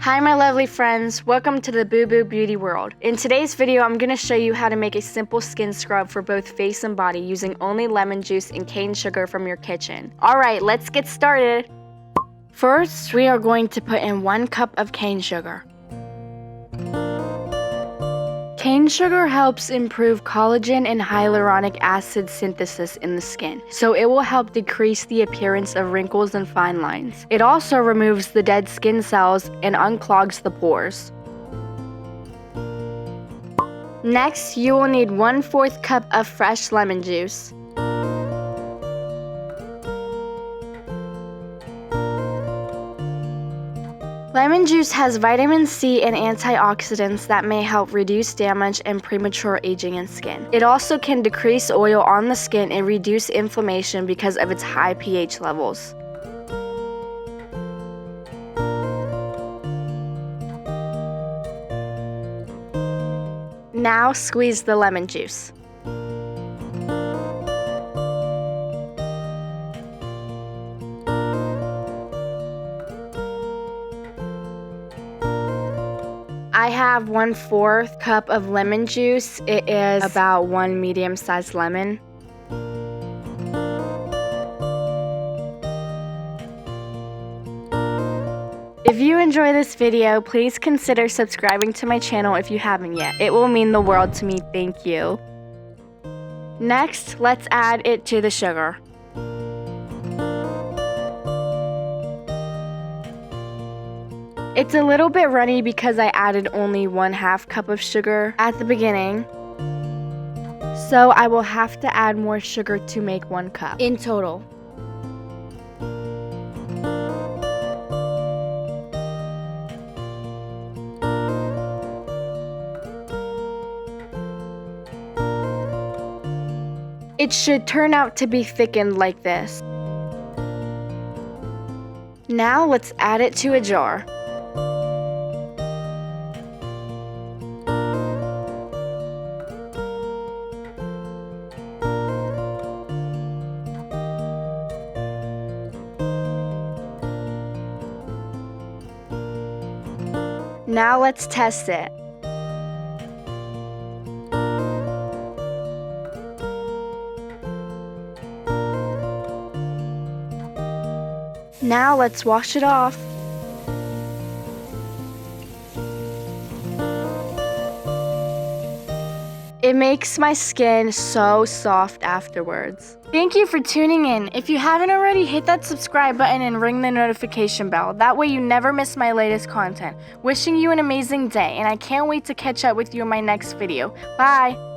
Hi my lovely friends, welcome to the Boo Boo Beauty world. In today's video, I'm going to show you how to make a simple skin scrub for both face and body using only lemon juice and cane sugar from your kitchen. Alright, let's get started! First, we are going to put in 1 cup of cane sugar. Cane sugar helps improve collagen and hyaluronic acid synthesis in the skin, so it will help decrease the appearance of wrinkles and fine lines. It also removes the dead skin cells and unclogs the pores. Next, you will need 1/4 cup of fresh lemon juice. Lemon juice has vitamin C and antioxidants that may help reduce damage and premature aging in skin. It also can decrease oil on the skin and reduce inflammation because of its high pH levels. Now squeeze the lemon juice. I have 1/4 cup of lemon juice. It is about 1 medium-sized lemon. If you enjoy this video, please consider subscribing to my channel if you haven't yet. It will mean the world to me. Thank you. Next, let's add it to the sugar. It's a little bit runny because I added only 1/2 cup of sugar at the beginning. So I will have to add more sugar to make 1 cup in total. It should turn out to be thickened like this. Now let's add it to a jar. Now let's test it. Now let's wash it off. It makes my skin so soft afterwards. Thank you for tuning in. If you haven't already, hit that subscribe button and ring the notification bell. That way you never miss my latest content. Wishing you an amazing day, and I can't wait to catch up with you in my next video. Bye!